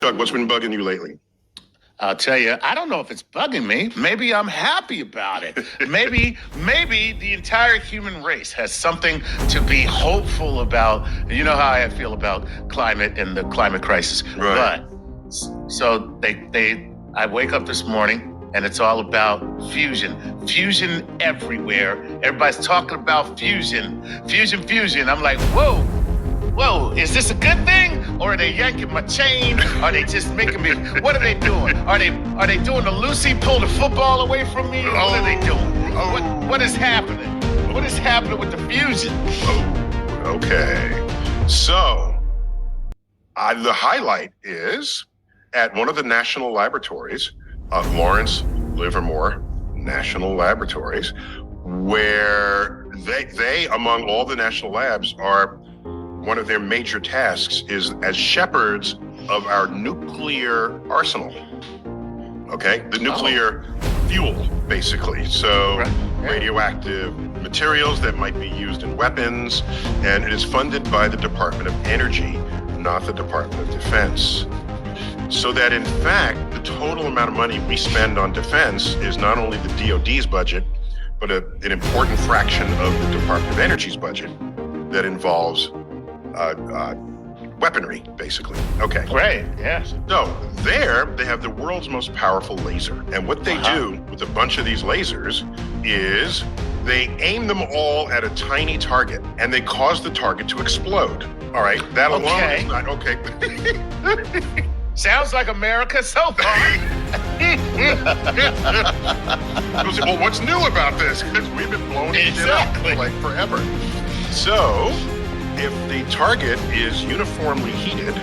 Chuck, what's been bugging you lately? I'll tell you, I don't know if it's bugging me. Maybe I'm happy about it. maybe the entire human race has something to be hopeful about. You know how I feel about climate and the climate crisis. Right. But so I wake up this morning and it's all about fusion. Fusion everywhere. Everybody's talking about fusion. Fusion. I'm like, whoa, is this a good thing? Or are they yanking my chain? Are they just making me, what are they doing? Are they doing the Lucy, pull the football away from me? Or what are they doing? What is happening? What is happening with the fusion? Okay. So, the highlight is at one of the national laboratories, Lawrence Livermore National Laboratories, where they, among all the national labs, are one of their major tasks is as shepherds of our nuclear arsenal. Okay? The nuclear fuel, basically. So radioactive materials that might be used in weapons, and it is funded by the Department of Energy, not the Department of Defense. So that in fact, the total amount of money we spend on defense is not only the DoD's budget, but an important fraction of the Department of Energy's budget that involves weaponry, basically. Okay. Great, yes. So there, they have the world's most powerful laser. And what they do with a bunch of these lasers is they aim them all at a tiny target, and they cause the target to explode. All right, that alone is not, okay. Sounds like America so far. People say, well, what's new about this? Because we've been blowing it up like forever. So, if the target is uniformly heated,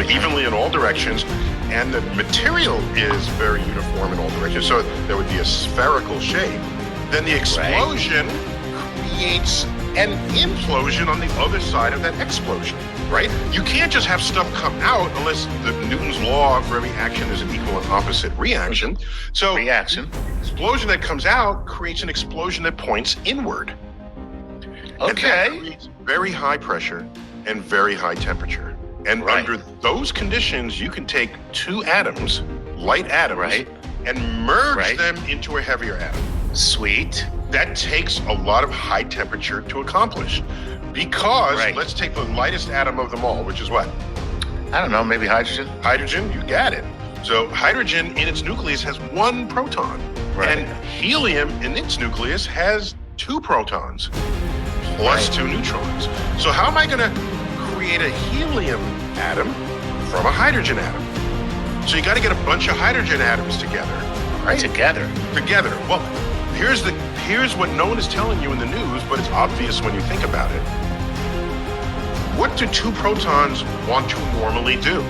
evenly in all directions, and the material is very uniform in all directions, so there would be a spherical shape, then the explosion creates an implosion on the other side of that explosion, right? You can't just have stuff come out unless Newton's law for every action is an equal and opposite reaction. So the explosion that comes out creates an explosion that points inward. Okay. And that creates very high pressure and very high temperature. And under those conditions, you can take two atoms, light atoms, and merge them into a heavier atom. Sweet. That takes a lot of high temperature to accomplish. Because let's take the lightest atom of them all, which is what? I don't know, maybe hydrogen? Hydrogen, you got it. So hydrogen in its nucleus has one proton. And helium in its nucleus has two protons. Plus two neutrons. So how am I going to create a helium atom from a hydrogen atom? So you got to get a bunch of hydrogen atoms together, right? Together. Well, here's what no one is telling you in the news, but it's obvious when you think about it. What do two protons want to normally do?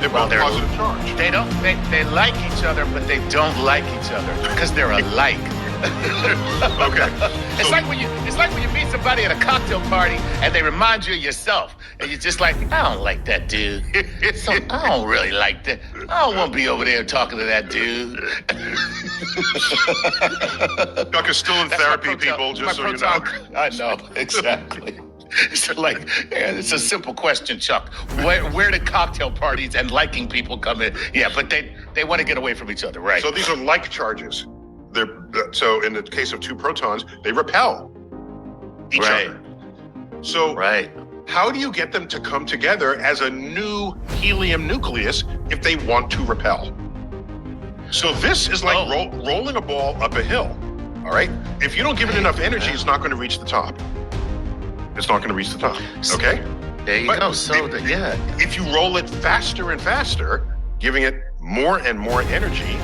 They're both positive charge. They like each other, but they don't like each other because they're alike. Okay. It's like when you meet somebody at a cocktail party and they remind you of yourself, and you're just like, I don't like that dude. I don't really like that. I don't want to be over there talking to that dude. Chuck is still in therapy, people, just so you know. I know, exactly. It's a simple question, Chuck. Where did cocktail parties and liking people come in? Yeah, but they want to get away from each other, right? So these are like charges. So in the case of two protons, they repel each other. So how do you get them to come together as a new helium nucleus if they want to repel? So this is like rolling a ball up a hill, all right? If you don't give it enough energy, it's not going to reach the top. It's not going to reach the top, okay? There you go. So, if you roll it faster and faster, giving it more and more energy,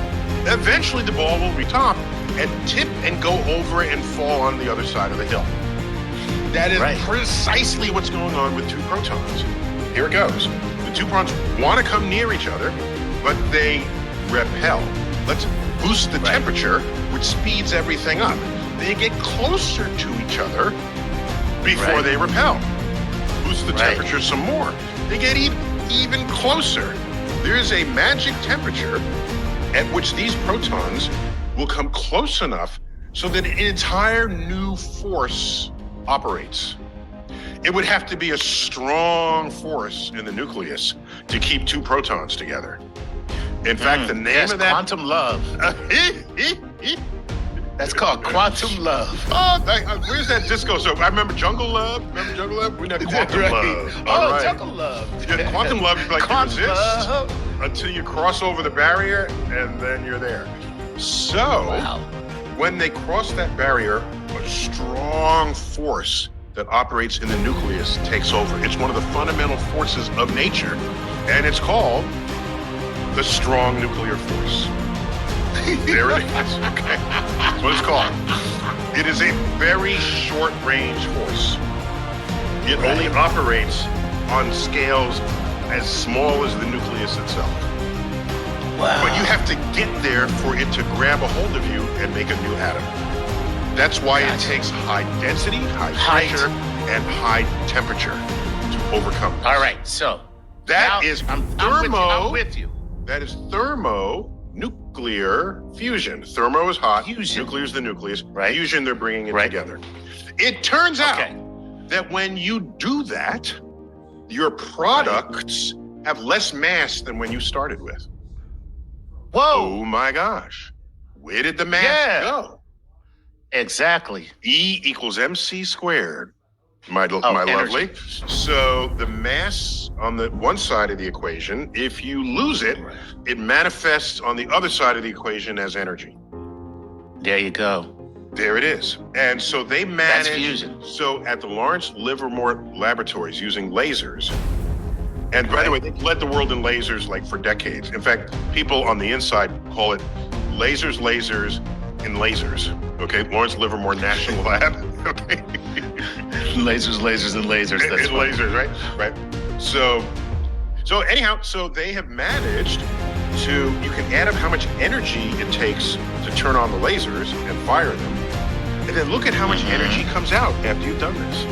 eventually the ball will be top and tip and go over and fall on the other side of the hill. That is precisely what's going on with two protons. Here it goes. The two protons want to come near each other, but they repel. Let's boost the temperature, which speeds everything up. They get closer to each other before they repel. Boost the temperature some more. They get even closer. There's a magic temperature at which these protons will come close enough so that an entire new force operates. It would have to be a strong force in the nucleus to keep two protons together. In fact, the name of that... quantum love. That's called quantum love. Oh, where's that disco? So I remember Jungle Love. Remember Jungle Love? We know Quantum Love. Oh, right. Jungle Love. Yeah, Quantum Love is like Quantum you resist love. until you cross over the barrier, and then you're there. So when they cross that barrier, a strong force that operates in the nucleus takes over. It's one of the fundamental forces of nature, and it's called the strong nuclear force. There it is. Okay. That's what it's called. It is a very short-range force. It only operates on scales as small as the nucleus itself. Wow. But you have to get there for it to grab a hold of you and make a new atom. That's why it takes high density, high pressure, and high temperature to overcome this. All right, so that is I'm with you. That is thermonuclear fusion. Thermo is hot. Fusion. Nuclear is the nucleus. Right. Fusion, they're bringing it together. It turns out that when you do that, your products have less mass than when you started with. Whoa. Oh my gosh. Where did the mass go? Exactly. E equals MC squared. My lovely. So the mass on the one side of the equation, if you lose it, it manifests on the other side of the equation as energy. There you go. There it is. And so they managed. That's fusion. So at the Lawrence Livermore Laboratories using lasers, and by the way, they've led the world in lasers like for decades. In fact, people on the inside call it lasers, in lasers. Okay, Lawrence Livermore National Lab. Okay. Lasers, and lasers. That's lasers, right? So anyhow, so they have managed to, you can add up how much energy it takes to turn on the lasers and fire them. And then look at how much energy comes out after you've done this.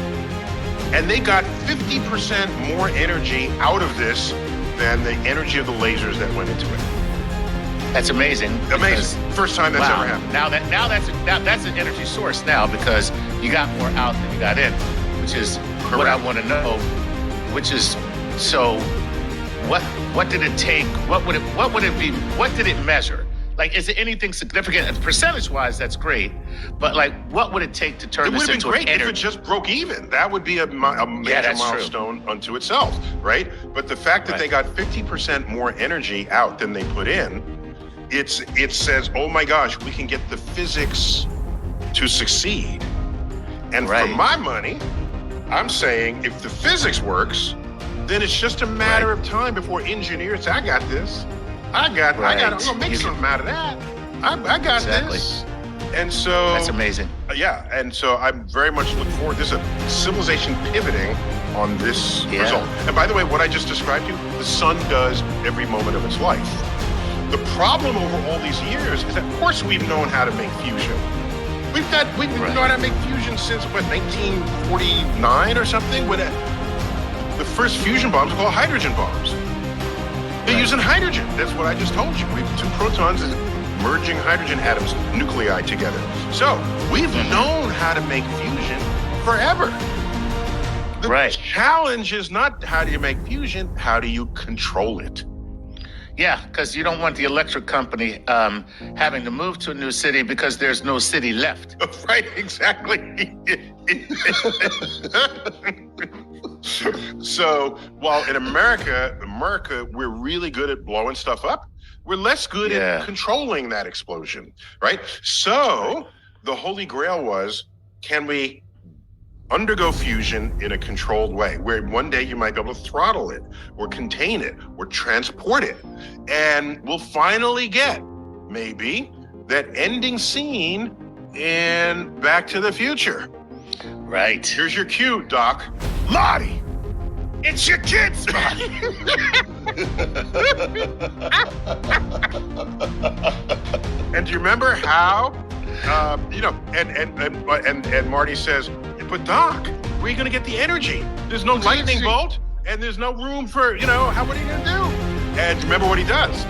And they got 50% more energy out of this than the energy of the lasers that went into it. That's amazing. Amazing. First time that's ever happened. Now that's an energy source now, because you got more out than you got in, which is what I want to know. Which is, so what did it take? What would it be? What did it measure? Like, is it anything significant? Percentage-wise, that's great. But like, what would it take to turn this into great energy? if it just broke even. That would be a major milestone unto itself, right? But the fact that they got 50% more energy out than they put in, it says, oh my gosh, we can get the physics to succeed. And for my money, I'm saying if the physics works, then it's just a matter of time before engineers say, I got this. I'm gonna make something out of that. I got this. And so that's amazing. Yeah, and so I'm very much looking forward. There's a civilization pivoting on this result. And by the way, what I just described to you, the sun does every moment of its life. The problem over all these years is that, of course, we've known how to make fusion. We've known how to make fusion since, 1949 or something? When the first fusion bombs were called hydrogen bombs. They're using hydrogen. That's what I just told you. We have two protons merging hydrogen atoms, nuclei together. So we've known how to make fusion forever. The challenge is not how do you make fusion, how do you control it? Yeah, because you don't want the electric company having to move to a new city because there's no city left. Right, exactly. So while in America, we're really good at blowing stuff up, we're less good at controlling that explosion, right? So the Holy Grail was, can we undergo fusion in a controlled way, where one day you might be able to throttle it or contain it or transport it. And we'll finally get, maybe, that ending scene in Back to the Future. Right. Here's your cue, Doc. Marty, it's your kids, Marty. And do you remember how, and Marty says, but Doc, where are you going to get the energy? There's no lightning bolt, and there's no room for, what are you going to do? And remember what he does?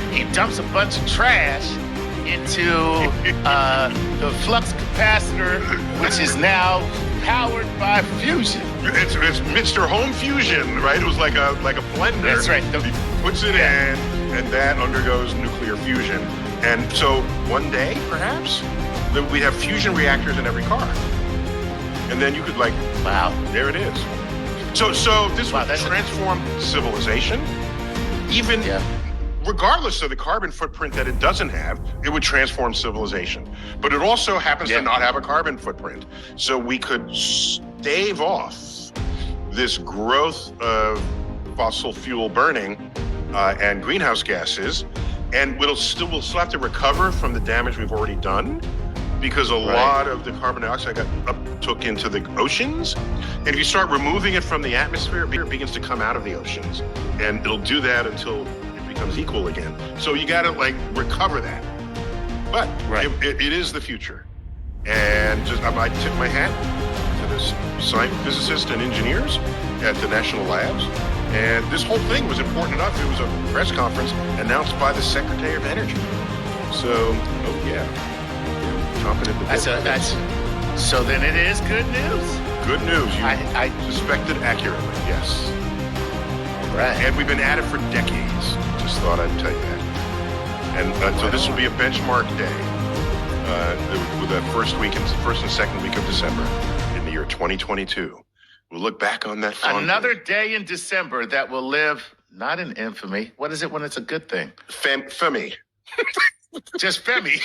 He dumps a bunch of trash into the flux capacitor, which is now powered by fusion. It's Mr. Home Fusion, right? It was like a blender. That's right. He puts it in, and that undergoes nuclear fusion. And so one day, perhaps, we have fusion reactors in every car. And then you could wow, there it is. So this would transform civilization. Even regardless of the carbon footprint that it doesn't have, it would transform civilization. But it also happens to not have a carbon footprint. So we could stave off this growth of fossil fuel burning and greenhouse gases, and we'll still have to recover from the damage we've already done, because a lot of the carbon dioxide took into the oceans. And if you start removing it from the atmosphere, it begins to come out of the oceans. And it'll do that until it becomes equal again. So you gotta recover that. But it is the future. And I tip my hat to the physicists and engineers at the national labs. And this whole thing was important enough. It was a press conference announced by the Secretary of Energy. So, chomping at the bit. So then it is good news. Good news. I suspected accurately, yes. All right. And we've been at it for decades. Just thought I'd tell you that. And so this will be a benchmark day, with the first and second week of December in the year 2022. We'll look back on that fondly. Another day in December that will live not in infamy. What is it when it's a good thing? Femi. Just Femi.